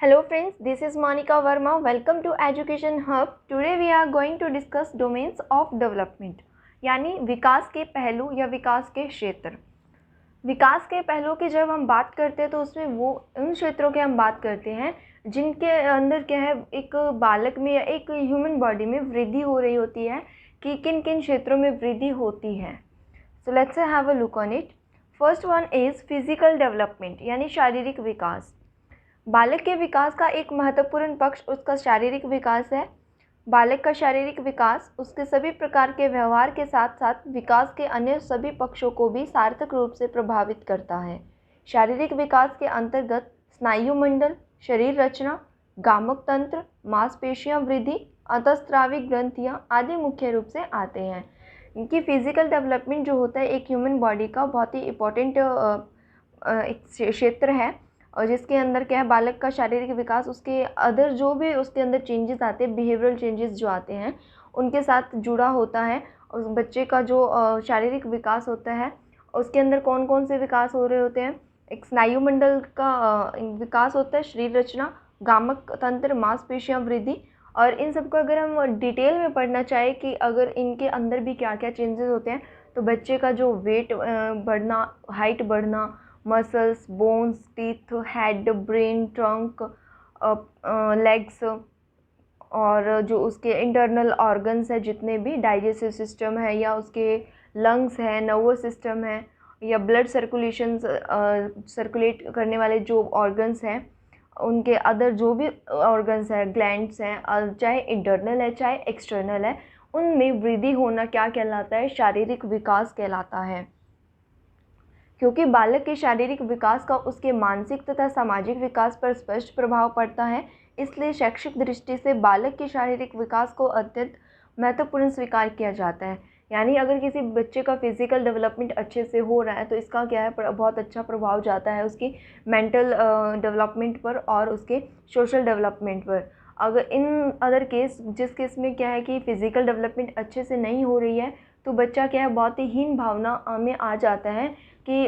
Hello friends, this is Monica Verma. Welcome to Education Hub. Today we are going to discuss domains of development यानी विकास के पहलू या विकास के क्षेत्र। विकास के पहलू की जब हम बात करते हैं तो उसमें वो उन क्षेत्रों की हम बात करते हैं जिनके अंदर क्या है, एक बालक में या एक ह्यूमन बॉडी में वृद्धि हो रही होती है कि किन किन क्षेत्रों में वृद्धि होती है। So let's have a look on it. First one is physical development यानी शारीरिक विकास। बालक के विकास का एक महत्वपूर्ण पक्ष उसका शारीरिक विकास है। बालक का शारीरिक विकास उसके सभी प्रकार के व्यवहार के साथ साथ विकास के अन्य सभी पक्षों को भी सार्थक रूप से प्रभावित करता है। शारीरिक विकास के अंतर्गत स्नायु मंडल, शरीर रचना, गामक तंत्र, मांसपेशियां वृद्धि, अंतःस्रावी ग्रंथियां आदि मुख्य रूप से आते हैं। इनकी फिजिकल डेवलपमेंट जो होता है एक ह्यूमन बॉडी का बहुत ही इम्पोर्टेंट एक क्षेत्र है और जिसके अंदर क्या है, बालक का शारीरिक विकास उसके अदर जो भी उसके अंदर चेंजेस आते हैं, बिहेवियरल चेंजेस जो आते हैं उनके साथ जुड़ा होता है। उस बच्चे का जो शारीरिक विकास होता है उसके अंदर कौन कौन से विकास हो रहे होते हैं। एक स्नायु मंडल का विकास होता है, शरीर रचना, गामक तंत्र, मांसपेशियां वृद्धि। और इन सबको अगर हम डिटेल में पढ़ना चाहें कि अगर इनके अंदर भी क्या क्या चेंजेस होते हैं तो बच्चे का जो वेट बढ़ना, हाइट बढ़ना, muscles, bones, teeth, head, brain, trunk, legs और जो उसके इंटरनल ऑर्गन्स है जितने भी, डाइजेस्टिव सिस्टम है या उसके लंग्स है, नर्वस सिस्टम है या ब्लड सर्कुलेशन सर्कुलेट करने वाले जो ऑर्गन्स हैं, उनके अदर जो भी ऑर्गन्स हैं, ग्लैंड्स हैं, चाहे इंटरनल है चाहे एक्सटर्नल है, उनमें वृद्धि होना क्या कहलाता है, शारीरिक विकास कहलाता है। क्योंकि बालक के शारीरिक विकास का उसके मानसिक तथा सामाजिक विकास पर स्पष्ट प्रभाव पड़ता है, इसलिए शैक्षिक दृष्टि से बालक के शारीरिक विकास को अत्यंत महत्वपूर्ण स्वीकार किया जाता है। यानी अगर किसी बच्चे का फिजिकल डेवलपमेंट अच्छे से हो रहा है तो इसका क्या है, बहुत अच्छा प्रभाव जाता है उसकी मेंटल डेवलपमेंट पर और उसके सोशल डेवलपमेंट पर। अगर इन अदर केस, जिस केस में क्या है कि फ़िज़िकल डेवलपमेंट अच्छे से नहीं हो रही है तो बच्चा क्या है, बहुत ही हीन भावना में आ जाता है कि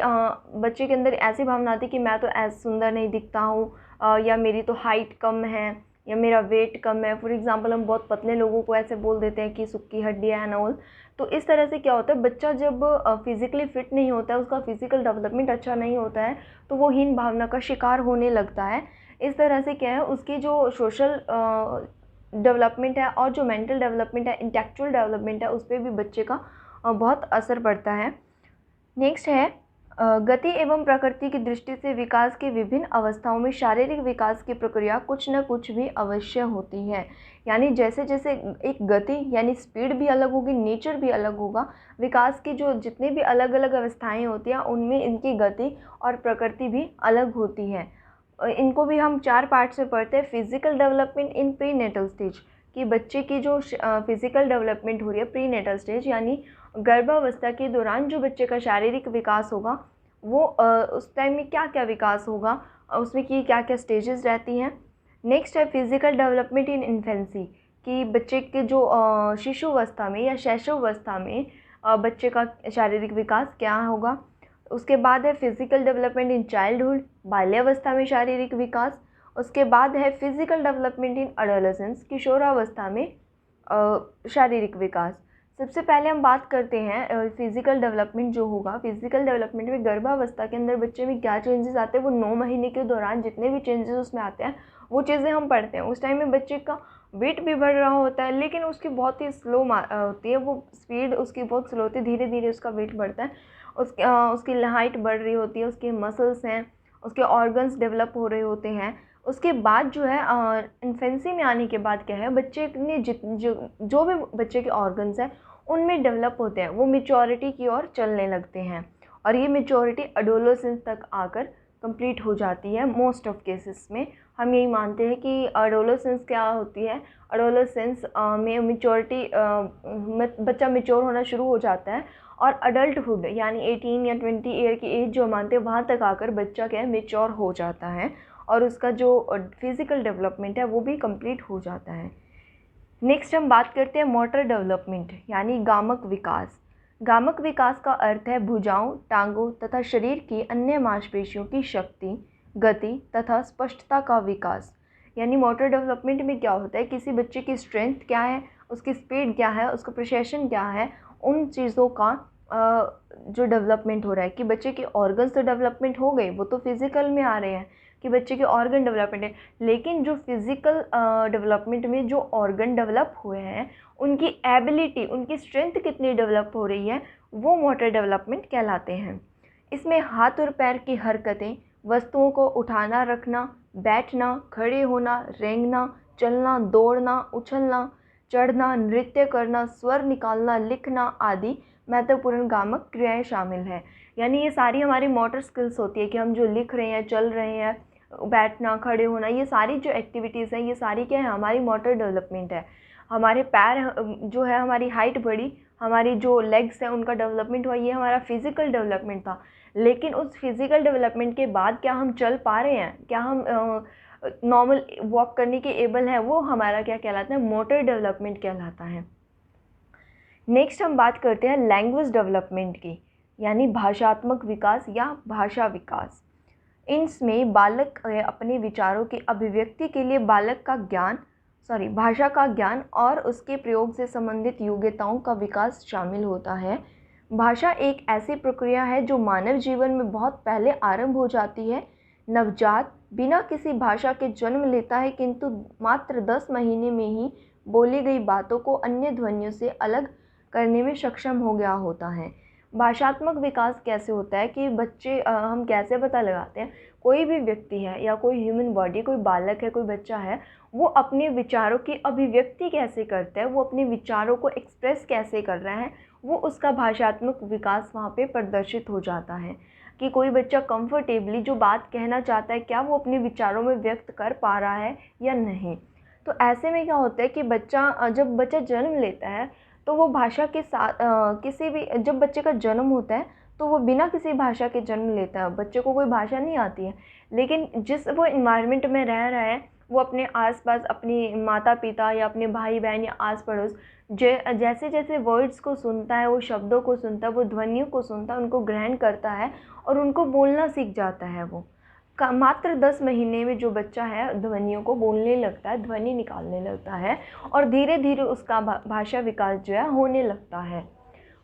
बच्चे के अंदर ऐसी भावना आती है कि मैं तो ऐसा सुंदर नहीं दिखता हूँ, या मेरी तो हाइट कम है या मेरा वेट कम है। फॉर एग्ज़ाम्पल हम बहुत पतले लोगों को ऐसे बोल देते हैं कि सूखी हड्डियाँ एंड ऑल। तो इस तरह से क्या होता है, बच्चा जब फिज़िकली फ़िट नहीं होता है, उसका फिज़िकल डेवलपमेंट अच्छा नहीं होता है तो वो हीन भावना का शिकार होने लगता है। इस तरह से क्या है, उसकी जो सोशल डेवलपमेंट है और जो मेंटल डेवलपमेंट है, इंटेलेक्चुअल डेवलपमेंट है, उस पर भी बच्चे का बहुत असर पड़ता है। नेक्स्ट है गति एवं प्रकृति की दृष्टि से विकास की विभिन्न अवस्थाओं में शारीरिक विकास की प्रक्रिया कुछ न कुछ भी अवश्य होती है। यानी जैसे जैसे एक गति यानी स्पीड भी अलग होगी, नेचर भी अलग होगा, विकास की जो जितने भी अलग अलग अवस्थाएं होती हैं उनमें इनकी गति और प्रकृति भी अलग होती है। इनको भी हम 4 पार्ट से पढ़ते हैं। Physical development in prenatal stage, कि बच्चे की जो फिजिकल डेवलपमेंट हो रही है प्री नेटल स्टेज यानी गर्भावस्था के दौरान जो बच्चे का शारीरिक विकास होगा वो उस टाइम में क्या क्या विकास होगा, उसमें की क्या क्या स्टेजेस रहती हैं। नेक्स्ट है फिजिकल डेवलपमेंट इन इन्फेंसी, कि बच्चे के जो शिशुअवस्था में या शैशवावस्था में बच्चे का शारीरिक विकास क्या होगा। उसके बाद है फिजिकल डेवलपमेंट इन चाइल्डहुड, बाल्यावस्था में शारीरिक विकास। उसके बाद है फिजिकल डेवलपमेंट इन एडोलेसेंस, किशोरावस्था में शारीरिक विकास। सबसे पहले हम बात करते हैं फिजिकल डेवलपमेंट जो होगा। फिजिकल डेवलपमेंट में गर्भावस्था के अंदर बच्चे में क्या चेंजेस आते हैं, वो 9 महीने के दौरान जितने भी चेंजेस उसमें आते हैं वो चीज़ें हम पढ़ते हैं। उस टाइम में बच्चे का वेट भी बढ़ रहा होता है लेकिन उसकी बहुत ही स्लो होती है, वो स्पीड उसकी बहुत स्लो होती है, धीरे धीरे उसका वेट बढ़ता है। उसकी हाइट बढ़ रही होती है, उसके मसल्स हैं, उसके ऑर्गन्स डेवलप हो रहे होते हैं। उसके बाद जो है इन्फेंसी में आने के बाद क्या है, बच्चे ने जो भी बच्चे के ऑर्गन्स हैं उनमें डेवलप होते हैं, वो मैच्योरिटी की ओर चलने लगते हैं और ये मैच्योरिटी एडोलेसेंस तक आकर कंप्लीट हो जाती है। मोस्ट ऑफ केसेस में हम यही मानते हैं कि एडोलेसेंस क्या होती है, एडोलेसेंस में मैच्योरिटी बच्चा मैच्योर होना शुरू हो जाता है और अडल्टहुड यानी 18 या 20 ईयर की एज जो मानते हैं वहाँ तक आकर बच्चा क्या है, मैच्योर हो जाता है और उसका जो फिज़िकल डेवलपमेंट है वो भी कंप्लीट हो जाता है। नेक्स्ट हम बात करते हैं मोटर डेवलपमेंट यानी गामक विकास। गामक विकास का अर्थ है भुजाओं, टांगों तथा शरीर की अन्य मांसपेशियों की शक्ति, गति तथा स्पष्टता का विकास। यानी मोटर डेवलपमेंट में क्या होता है, किसी बच्चे की स्ट्रेंथ क्या है, उसकी स्पीड क्या है, उसका प्रोसेशन क्या है, उन चीज़ों का जो डेवलपमेंट हो रहा है कि बच्चे के ऑर्गन्स तो डेवलपमेंट हो गए, वो तो फिज़िकल में आ रहे हैं कि बच्चे के ऑर्गन डेवलपमेंट है, लेकिन जो फिज़िकल डेवलपमेंट में जो ऑर्गन डेवलप हुए हैं उनकी एबिलिटी, उनकी स्ट्रेंथ कितनी डेवलप हो रही है, वो मोटर डेवलपमेंट कहलाते हैं। इसमें हाथ और पैर की हरकतें, वस्तुओं को उठाना रखना, बैठना, खड़े होना, रेंगना, चलना, दौड़ना, उछलना, चढ़ना, नृत्य करना, स्वर निकालना, लिखना आदि महत्वपूर्ण गामक क्रियाएं शामिल हैं। यानी ये सारी हमारी मोटर स्किल्स होती है कि हम जो लिख रहे हैं, चल रहे हैं, बैठना, खड़े होना, ये सारी जो एक्टिविटीज़ हैं ये सारी क्या है, हमारी मोटर डेवलपमेंट है। हमारे पैर जो है, हमारी हाइट बढ़ी, हमारी जो लेग्स हैं उनका डेवलपमेंट हुआ, ये हमारा फिज़िकल डेवलपमेंट था। लेकिन उस फिज़िकल डेवलपमेंट के बाद क्या हम चल पा रहे हैं, क्या हम नॉर्मल वॉक करने के एबल हैं, वो हमारा क्या कहलाता है, मोटर डेवलपमेंट कहलाता है। नेक्स्ट हम बात करते हैं लैंग्वेज डेवलपमेंट की, यानी भाषात्मक विकास या भाषा विकास। इसमें बालक अपने विचारों की अभिव्यक्ति के लिए भाषा का ज्ञान और उसके प्रयोग से संबंधित योग्यताओं का विकास शामिल होता है। भाषा एक ऐसी प्रक्रिया है जो मानव जीवन में बहुत पहले आरंभ हो जाती है। नवजात बिना किसी भाषा के जन्म लेता है, किंतु मात्र 10 महीने में ही बोली गई बातों को अन्य ध्वनियों से अलग करने में सक्षम हो गया होता है। भाषात्मक विकास कैसे होता है कि बच्चे हम कैसे पता लगाते हैं, कोई भी व्यक्ति है या कोई ह्यूमन बॉडी, कोई बालक है, कोई बच्चा है, वो अपने विचारों की अभिव्यक्ति कैसे करता है, वो अपने विचारों को एक्सप्रेस कैसे कर रहा है, वो उसका भाषात्मक विकास वहाँ पे प्रदर्शित हो जाता है कि कोई बच्चा कंफर्टेबली जो बात कहना चाहता है, क्या वो अपने विचारों में व्यक्त कर पा रहा है या नहीं। तो ऐसे में क्या होता है कि जब बच्चा जन्म लेता है तो वो भाषा के साथ जब बच्चे का जन्म होता है तो वो बिना किसी भाषा के जन्म लेता है, बच्चे को कोई भाषा नहीं आती है, लेकिन जिस वो इन्वायरमेंट में रह रहा है, वो अपने आसपास अपने माता पिता या अपने भाई बहन या आस पड़ोस जैसे जैसे वर्ड्स को सुनता है, वो शब्दों को सुनता है, वो ध्वनियों को सुनता है, उनको ग्रहण करता है और उनको बोलना सीख जाता है। वो मात्र 10 महीने में जो बच्चा है ध्वनियों को बोलने लगता है, ध्वनि निकालने लगता है और धीरे धीरे उसका भाषा विकास जो है होने लगता है।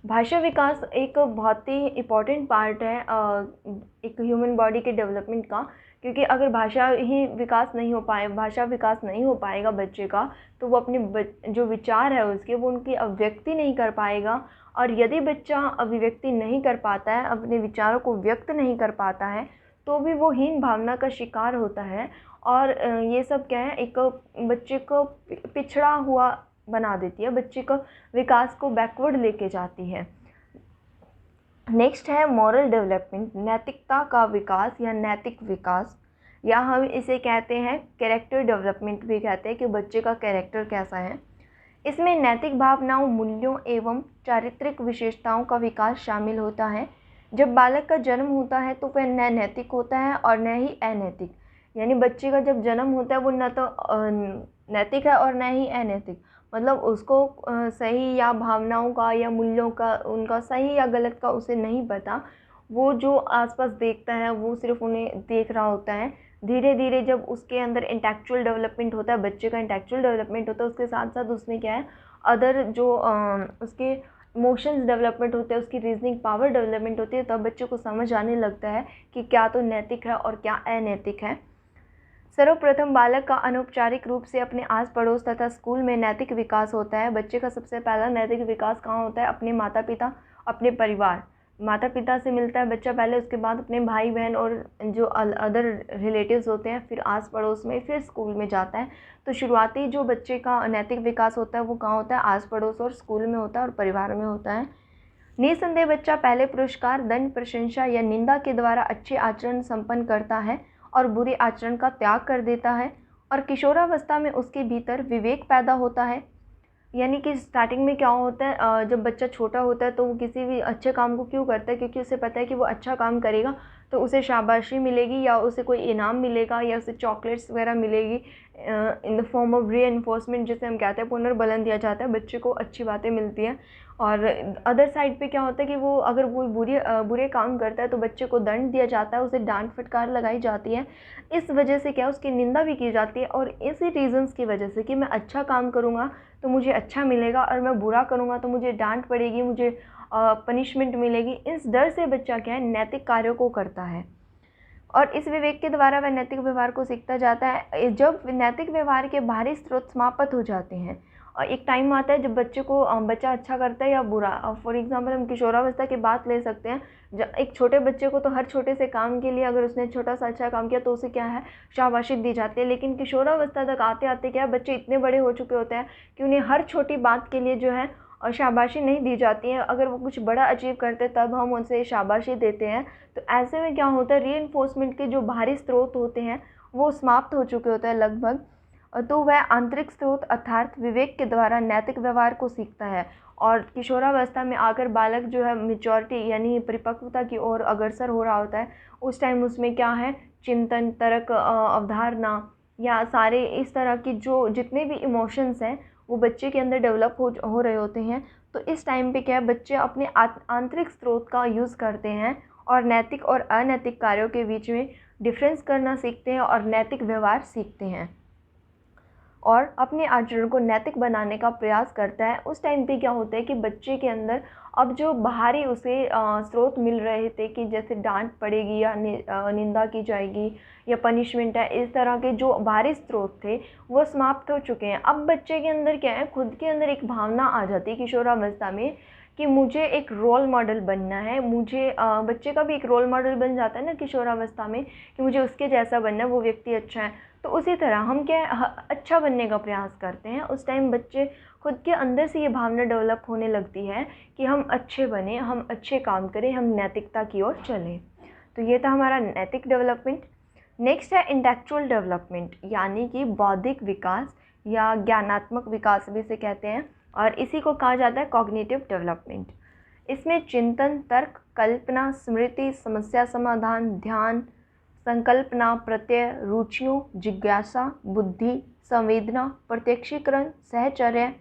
भाषा विकास एक बहुत ही इम्पॉर्टेंट पार्ट है एक ह्यूमन बॉडी के डेवलपमेंट का, क्योंकि अगर भाषा विकास नहीं हो पाएगा बच्चे का, तो वो अपने जो विचार है उसके, वो उनकी अभिव्यक्ति नहीं कर पाएगा। और यदि बच्चा अभिव्यक्ति नहीं कर पाता है, अपने विचारों को व्यक्त नहीं कर पाता है, तो भी वो हीन भावना का शिकार होता है और ये सब क्या है, एक बच्चे को पिछड़ा हुआ बना देती है, बच्चे को विकास को बैकवर्ड लेके जाती है। नेक्स्ट है मॉरल डेवलपमेंट, नैतिकता का विकास या नैतिक विकास, या हम इसे कहते हैं कैरेक्टर डेवलपमेंट भी कहते हैं कि बच्चे का कैरेक्टर कैसा है। इसमें नैतिक भावनाओं, मूल्यों एवं चारित्रिक विशेषताओं का विकास शामिल होता है। जब बालक का जन्म होता है तो वह न नैतिक होता है और न ही अनैतिक, यानी बच्चे का जब जन्म होता है वो न तो नैतिक है और न ही अनैतिक, मतलब उसको सही या भावनाओं का या मूल्यों का, उनका सही या गलत का उसे नहीं पता। वो जो आसपास देखता है वो सिर्फ उन्हें देख रहा होता है। धीरे धीरे जब उसके अंदर इंटेलेक्चुअल डेवलपमेंट होता है, बच्चे का इंटेलेक्चुअल डेवलपमेंट होता है, उसके साथ साथ उसमें क्या है, अदर जो उसके इमोशंस डेवलपमेंट होते हैं, उसकी रीजनिंग पावर डेवलपमेंट होती है, तब बच्चे को समझ आने लगता है कि क्या तो नैतिक है और क्या अनैतिक है। सर्वप्रथम बालक का अनौपचारिक रूप से अपने आस पड़ोस तथा स्कूल में नैतिक विकास होता है। बच्चे का सबसे पहला नैतिक विकास कहाँ होता है, अपने माता पिता, अपने परिवार, माता पिता से मिलता है बच्चा पहले, उसके बाद अपने भाई बहन और जो अदर रिलेटिव्स होते हैं, फिर आस पड़ोस में, फिर स्कूल में जाता है। तो शुरुआती जो बच्चे का नैतिक विकास होता है वो कहाँ होता है, आस पड़ोस और स्कूल में होता है और परिवार में होता है। निसंदेह बच्चा पहले पुरस्कार, दंड, प्रशंसा या निंदा के द्वारा अच्छे आचरण संपन्न करता है और बुरे आचरण का त्याग कर देता है। और किशोरावस्था में उसके भीतर विवेक पैदा होता है, यानी कि स्टार्टिंग में क्या होता है, जब बच्चा छोटा होता है तो वो किसी भी अच्छे काम को क्यों करता है, क्योंकि उसे पता है कि वो अच्छा काम करेगा तो उसे शाबाशी मिलेगी या उसे कोई इनाम मिलेगा या उसे चॉकलेट्स वगैरह मिलेगी in the form of reinforcement, जिसे हम कहते हैं पुनर्बलन दिया जाता है, बच्चे को अच्छी बातें मिलती हैं। और अदर साइड पे क्या होता है कि वो अगर वो बुरे काम करता है तो बच्चे को दंड दिया जाता है, उसे डांट फटकार लगाई जाती है। इस वजह से क्या उसकी निंदा भी की जाती है, और इसी रीज़न्स की वजह से कि मैं अच्छा काम करूँगा तो मुझे अच्छा मिलेगा और मैं बुरा करूँगा तो मुझे डांट पड़ेगी, मुझे पनिशमेंट मिलेगी, इस डर से बच्चा क्या है नैतिक कार्यों को करता है। और इस विवेक के द्वारा वह नैतिक व्यवहार को सीखता जाता है। जब नैतिक व्यवहार के बाहरी स्रोत समाप्त हो जाते हैं और एक टाइम आता है जब बच्चा अच्छा करता है या बुरा। फॉर एग्जांपल हम किशोरावस्था की बात ले सकते हैं। एक छोटे बच्चे को तो हर छोटे से काम के लिए अगर उसने छोटा सा अच्छा काम किया तो उसे क्या है शाबाशी दी जाती है, लेकिन किशोरावस्था तक आते आते क्या है बच्चे इतने बड़े हो चुके होते हैं कि उन्हें हर छोटी बात के लिए जो है और शाबाशी नहीं दी जाती है। अगर वो कुछ बड़ा अचीव करते हैं तब हम उनसे शाबाशी देते हैं। तो ऐसे में क्या होता है रीइंफोर्समेंट के जो बाहरी स्रोत होते हैं वो समाप्त हो चुके होते हैं लगभग। तो वह आंतरिक स्रोत अर्थात विवेक के द्वारा नैतिक व्यवहार को सीखता है। और किशोरावस्था में आकर बालक जो है मेच्योरिटी यानी परिपक्वता की ओर अग्रसर हो रहा होता है, उस टाइम उसमें क्या है चिंतन, तर्क, अवधारणा या सारे इस तरह की जो जितने भी इमोशंस हैं वो बच्चे के अंदर डेवलप हो रहे होते हैं। तो इस टाइम पे क्या है बच्चे अपने आंतरिक स्रोत का यूज़ करते हैं और नैतिक और अनैतिक कार्यों के बीच में डिफरेंस करना सीखते हैं और नैतिक व्यवहार सीखते हैं और अपने आचरण को नैतिक बनाने का प्रयास करता है। उस टाइम पे क्या होता है कि बच्चे के अंदर अब जो बाहरी उसे स्रोत मिल रहे थे कि जैसे डांट पड़ेगी या निंदा की जाएगी या पनिशमेंट है, इस तरह के जो बाहरी स्रोत थे वो समाप्त हो चुके हैं। अब बच्चे के अंदर क्या है खुद के अंदर एक भावना आ जाती है किशोरावस्था में कि मुझे एक रोल मॉडल बनना है। मुझे बच्चे का भी एक रोल मॉडल बन जाता है ना किशोरावस्था में कि मुझे उसके जैसा बनना है, वो व्यक्ति अच्छा है। तो उसी तरह हम क्या अच्छा बनने का प्रयास करते हैं। उस टाइम बच्चे खुद के अंदर से ये भावना डेवलप होने लगती है कि हम अच्छे बने, हम अच्छे काम करें, हम नैतिकता की ओर चलें। तो ये था हमारा नैतिक डेवलपमेंट। नेक्स्ट है इंटेलेक्चुअल डेवलपमेंट यानी कि बौद्धिक विकास या ज्ञानात्मक विकास भी इसे कहते हैं, और इसी को कहा जाता है कॉग्निटिव डेवलपमेंट। इसमें चिंतन, तर्क, कल्पना, स्मृति, समस्या समाधान, ध्यान, संकल्पना, प्रत्यय, रुचियों, जिज्ञासा, बुद्धि, संवेदना, प्रत्यक्षीकरण, सहचर्य,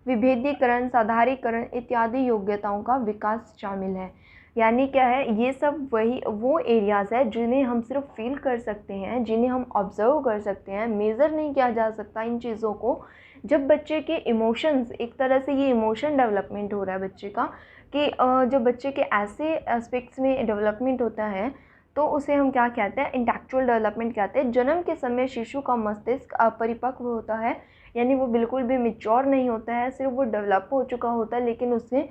विभेदीकरण, साधारीकरण इत्यादि योग्यताओं का विकास शामिल है। यानी क्या है ये सब वो एरियाज़ है जिन्हें हम सिर्फ फील कर सकते हैं, जिन्हें हम ऑब्जर्व कर सकते हैं, मेज़र नहीं किया जा सकता इन चीज़ों को। जब बच्चे के इमोशंस एक तरह से ये इमोशन डेवलपमेंट हो रहा है बच्चे का कि जब बच्चे के ऐसे एस्पेक्ट्स में डेवलपमेंट होता है तो उसे हम क्या कहते हैं इंटेलेक्चुअल डेवलपमेंट कहते हैं। जन्म के समय शिशु का मस्तिष्क अपरिपक्व होता है, यानी वो बिल्कुल भी मैच्योर नहीं होता है, सिर्फ वो डेवलप हो चुका होता है लेकिन उसमें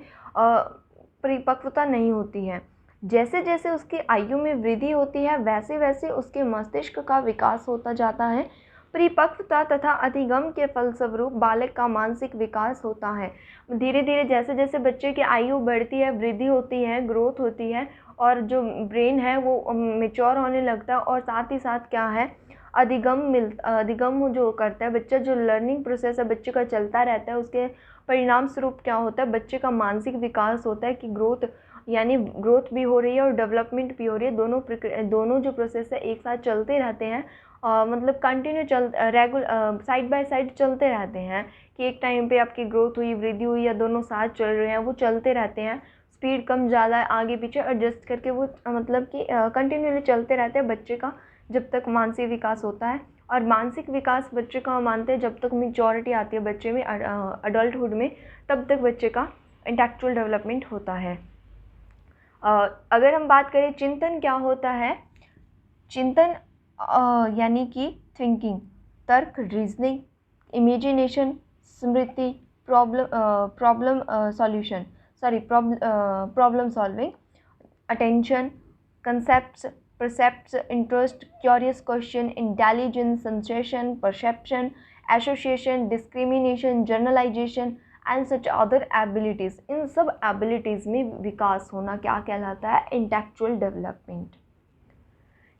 परिपक्वता नहीं होती है। जैसे जैसे उसकी आयु में वृद्धि होती है वैसे वैसे उसके मस्तिष्क का विकास होता जाता है। परिपक्वता तथा अधिगम के फलस्वरूप बालक का मानसिक विकास होता है। धीरे धीरे जैसे जैसे बच्चे की आयु बढ़ती है, वृद्धि होती है, ग्रोथ होती है और जो ब्रेन है वो मैच्योर होने लगता है, और साथ ही साथ क्या है अधिगम जो करता है बच्चा, जो लर्निंग प्रोसेस है बच्चे का चलता रहता है, उसके परिणाम स्वरूप क्या होता है बच्चे का मानसिक विकास होता है कि ग्रोथ भी हो रही है और डेवलपमेंट भी हो रही है। दोनों जो प्रोसेस है एक साथ चलते रहते हैं, मतलब कंटिन्यू साइड बाय साइड चलते रहते हैं कि एक टाइम पे आपकी ग्रोथ हुई, वृद्धि हुई या दोनों साथ चल रहे हैं, वो चलते रहते हैं। स्पीड कम ज़्यादा आगे पीछे एडजस्ट करके वो मतलब कि कंटिन्यूली चलते रहते हैं बच्चे का जब तक मानसिक विकास होता है। और मानसिक विकास बच्चे का मानते हैं जब तक मैच्योरिटी आती है बच्चे में, अडल्टहुड में, तब तक बच्चे का इंटेलेक्चुअल डेवलपमेंट होता है। अगर हम बात करें चिंतन क्या होता है, चिंतन यानी कि थिंकिंग, तर्क, रीजनिंग, इमेजिनेशन, स्मृति, problem solving, attention, concepts, percepts, interest, curious question, intelligence, sensation, perception, association, discrimination, generalization and such other abilities। इन सब abilities में विकास होना क्या कहलाता है इंटेलेक्चुअल डेवलपमेंट।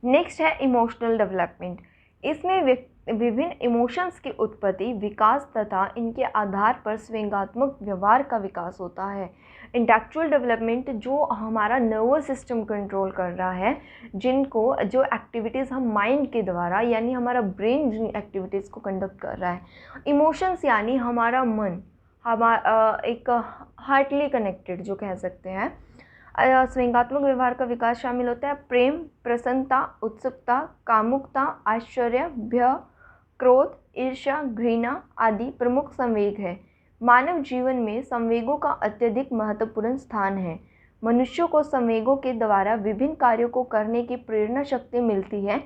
नेक्स्ट है इमोशनल डेवलपमेंट इसमें विभिन्न इमोशंस की उत्पत्ति, विकास तथा इनके आधार पर स्वयंगात्मक व्यवहार का विकास होता है। इंटेलेक्चुअल डेवलपमेंट जो हमारा नर्वस सिस्टम कंट्रोल कर रहा है, जिनको जो एक्टिविटीज़ हम माइंड के द्वारा यानी हमारा ब्रेन जिन एक्टिविटीज़ को कंडक्ट कर रहा है। इमोशंस यानी हमारा मन, एक हार्टली कनेक्टेड जो कह सकते हैं। स्वयंगात्मक व्यवहार का विकास शामिल होता है प्रेम, प्रसन्नता, उत्सुकता, कामुकता, आश्चर्य, भय, क्रोध, ईर्ष्या, घृणा आदि प्रमुख संवेग है। मानव जीवन में संवेगों का अत्यधिक महत्वपूर्ण स्थान है। मनुष्यों को संवेगों के द्वारा विभिन्न कार्यों को करने की प्रेरणा शक्ति मिलती है।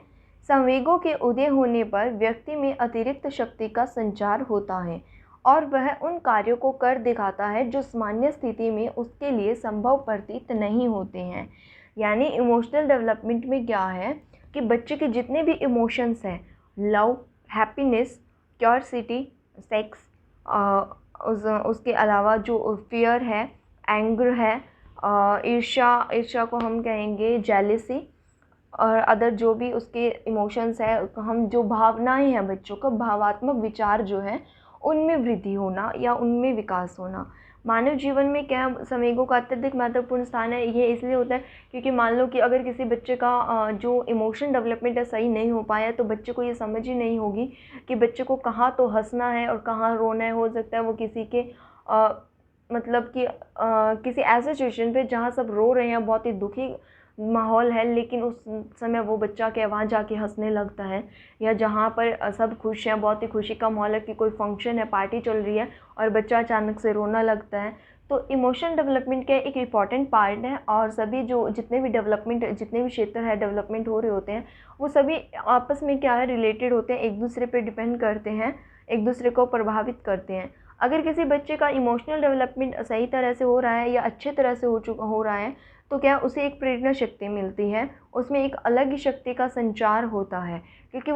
संवेगों के उदय होने पर व्यक्ति में अतिरिक्त शक्ति का संचार होता है और वह उन कार्यों को कर दिखाता है जो सामान्य स्थिति में उसके लिए संभव प्रतीत नहीं होते हैं। यानी इमोशनल डेवलपमेंट में क्या है कि बच्चे के जितने भी इमोशंस हैं, लव, हैप्पीनेस, क्यूरियोसिटी, सेक्स, उसके अलावा जो फियर है, एंगर है, ईर्ष्या को हम कहेंगे जेलिसी, और अदर जो भी उसके इमोशंस है, हम जो भावनाएं हैं बच्चों का, भावात्मक विचार जो है उनमें वृद्धि होना या उनमें विकास होना। मानव जीवन में क्या संवेगों का अत्यधिक महत्वपूर्ण स्थान है, ये इसलिए होता है क्योंकि मान लो कि अगर किसी बच्चे का जो इमोशन डेवलपमेंट है सही नहीं हो पाया, तो बच्चे को ये समझ ही नहीं होगी कि बच्चे को कहाँ तो हंसना है और कहाँ रोना है। हो सकता है वो किसी के मतलब कि किसी ऐसे सिचुएशन पे जहाँ सब रो रहे हैं, बहुत ही दुखी माहौल है, लेकिन उस समय वो बच्चा क्या वहाँ जाके हंसने लगता है, या जहाँ पर सब खुश हैं, बहुत ही खुशी का माहौल है कि कोई फंक्शन है, पार्टी चल रही है और बच्चा अचानक से रोना लगता है। तो इमोशन डेवलपमेंट का एक इम्पॉर्टेंट पार्ट है और सभी जो जितने भी क्षेत्र है डेवलपमेंट हो रहे होते हैं, वो सभी आपस में क्या है रिलेटेड होते हैं, एक दूसरे पर डिपेंड करते हैं, एक दूसरे को प्रभावित करते हैं। अगर किसी बच्चे का इमोशनल डेवलपमेंट सही तरह से हो रहा है या अच्छे तरह से हो रहा है, तो क्या उसे एक प्रेरणा शक्ति मिलती है, उसमें एक अलग ही शक्ति का संचार होता है, क्योंकि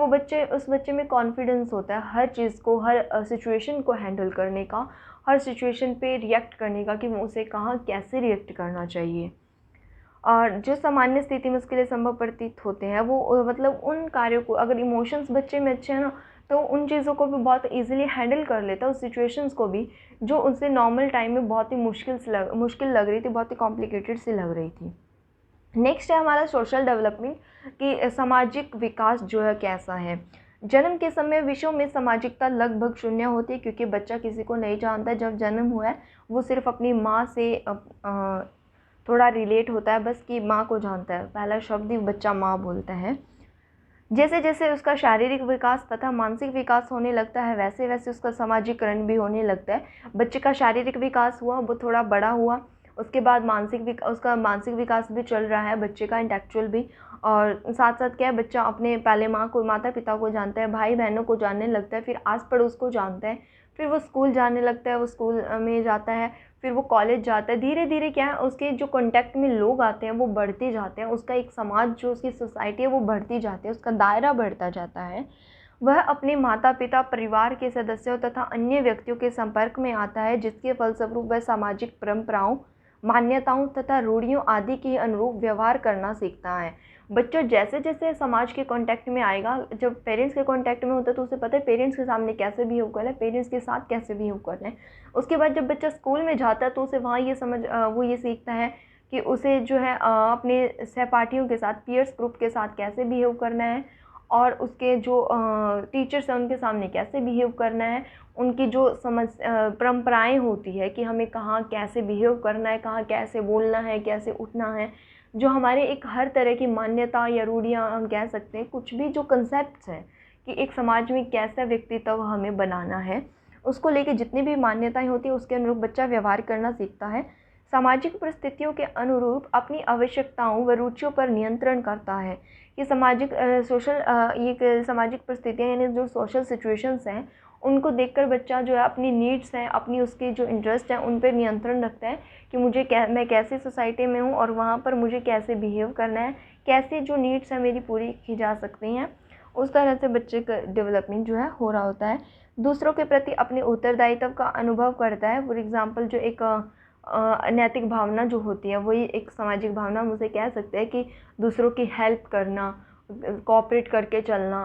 उस बच्चे में कॉन्फिडेंस होता है हर चीज़ को, हर सिचुएशन को हैंडल करने का, हर सिचुएशन पे रिएक्ट करने का कि वो उसे कहाँ कैसे रिएक्ट करना चाहिए। और जो सामान्य स्थिति में उसके लिए संभव प्रतीत होते हैं, वो मतलब उन कार्यों को, अगर इमोशंस बच्चे में अच्छे हैं ना, तो उन चीज़ों को भी बहुत इजीली हैंडल कर लेता है, उस सिचुएशंस को भी जो उनसे नॉर्मल टाइम में बहुत ही मुश्किल लग रही थी, बहुत ही कॉम्प्लिकेटेड सी लग रही थी। नेक्स्ट है हमारा सोशल डेवलपमेंट, कि सामाजिक विकास जो है कैसा है। जन्म के समय विश्व में सामाजिकता लगभग शून्य होती है, क्योंकि बच्चा किसी को नहीं जानता। जब जन्म हुआ है वो सिर्फ अपनी माँ से थोड़ा रिलेट होता है, बस कि माँ को जानता है, पहला शब्द ही बच्चा माँ बोलता है। जैसे जैसे उसका शारीरिक विकास तथा मानसिक विकास होने लगता है, वैसे वैसे उसका सामाजिकरण भी होने लगता है। बच्चे का शारीरिक विकास हुआ, वो थोड़ा बड़ा हुआ, उसके बाद उसका मानसिक विकास भी चल रहा है बच्चे का, इंटेलेक्चुअल भी। और साथ साथ क्या है, बच्चा अपने पहले माता पिता को जानता है, भाई बहनों को जानने लगता है, फिर आस पड़ोस को जानता है, फिर वो स्कूल जाने लगता है, वो स्कूल में जाता है, फिर वो कॉलेज जाता है। धीरे धीरे क्या है, उसके जो कॉन्टैक्ट में लोग आते हैं वो बढ़ते जाते हैं, उसका एक समाज जो उसकी सोसाइटी है वो बढ़ती जाती है, उसका दायरा बढ़ता जाता है। वह अपने माता पिता, परिवार के सदस्यों तथा अन्य व्यक्तियों के संपर्क में आता है, जिसके फलस्वरूप वह सामाजिक परंपराओं, मान्यताओं तथा रूढ़ियों आदि के अनुरूप व्यवहार करना सीखता है। बच्चा जैसे जैसे समाज के कांटेक्ट में आएगा, जब पेरेंट्स के कांटेक्ट में होता है तो उसे पता है पेरेंट्स के सामने कैसे बिहेव करना है, पेरेंट्स के साथ कैसे बिहेव करना है। उसके बाद जब बच्चा स्कूल में जाता है तो उसे वहाँ वो ये सीखता है कि उसे जो है अपने सहपाठियों के साथ, पीयर्स ग्रुप के साथ कैसे बिहेव करना है, और उसके जो टीचर्स हैं उनके सामने कैसे बिहेव करना है। उनकी जो परंपराएं होती है कि हमें कहाँ कैसे बिहेव करना है, कहाँ कैसे बोलना है, कैसे उठना है, जो हमारे एक हर तरह की मान्यता या रूढ़ियाँ हम कह सकते हैं, कुछ भी जो कंसेप्ट्स हैं कि एक समाज में कैसा व्यक्तित्व हमें बनाना है, उसको लेके जितनी भी मान्यताएं होती है उसके अनुरूप बच्चा व्यवहार करना सीखता है। सामाजिक परिस्थितियों के अनुरूप अपनी आवश्यकताओं व रुचियों पर नियंत्रण करता है। ये सामाजिक परिस्थितियाँ यानी जो सोशल सिचुएशंस हैं, उनको देखकर बच्चा जो है अपनी नीड्स हैं, अपनी उसकी जो इंटरेस्ट हैं, उन पर नियंत्रण रखता है कि मैं कैसे सोसाइटी में हूँ और वहाँ पर मुझे कैसे बिहेव करना है, कैसे जो नीड्स हैं मेरी पूरी की जा सकती हैं। उस तरह से बच्चे का डेवलपमेंट जो है हो रहा होता है। दूसरों के प्रति अपने उत्तरदायित्व का अनुभव करता है। फॉर एग्ज़ाम्पल जो एक नैतिक भावना जो होती है, वही एक सामाजिक भावना हम उसे कह सकते हैं कि दूसरों की हेल्प करना, कोऑपरेट करके चलना,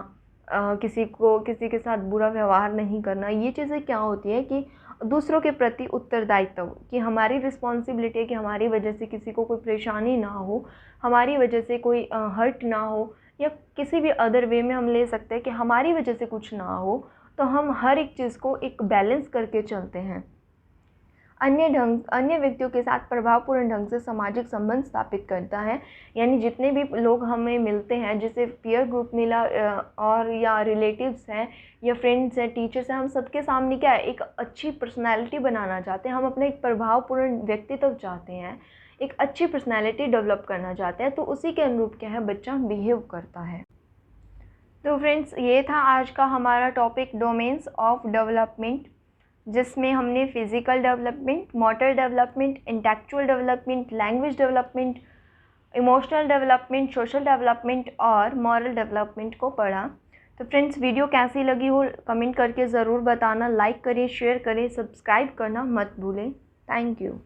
किसी के साथ बुरा व्यवहार नहीं करना। ये चीज़ें क्या होती हैं कि दूसरों के प्रति उत्तरदायित्व, कि हमारी रिस्पॉन्सिबिलिटी है कि हमारी वजह से किसी को कोई परेशानी ना हो, हमारी वजह से कोई हर्ट ना हो, या किसी भी अदर वे में हम ले सकते हैं कि हमारी वजह से कुछ ना हो। तो हम हर एक चीज़ को एक बैलेंस करके चलते हैं। अन्य व्यक्तियों के साथ प्रभावपूर्ण ढंग से सामाजिक संबंध स्थापित करता है। यानी जितने भी लोग हमें मिलते हैं, जैसे पीयर ग्रुप मिला और या रिलेटिव्स हैं या फ्रेंड्स हैं, टीचर्स हैं, हम सबके सामने क्या है, एक अच्छी पर्सनैलिटी बनाना चाहते हैं। हम अपने एक प्रभावपूर्ण व्यक्तित्व चाहते हैं, एक अच्छी पर्सनैलिटी डेवलप करना चाहते हैं। तो उसी के अनुरूप क्या है, बच्चा बिहेव करता है। तो फ्रेंड्स, ये था आज का हमारा टॉपिक डोमेन्स ऑफ डेवलपमेंट, जिसमें हमने physical development, motor development, intellectual development, language development, emotional development, social development और मॉरल डेवलपमेंट को पढ़ा। तो फ्रेंड्स, वीडियो कैसी लगी हो कमेंट करके ज़रूर बताना। लाइक करें, शेयर करें, सब्सक्राइब करना मत भूलें। Thank you.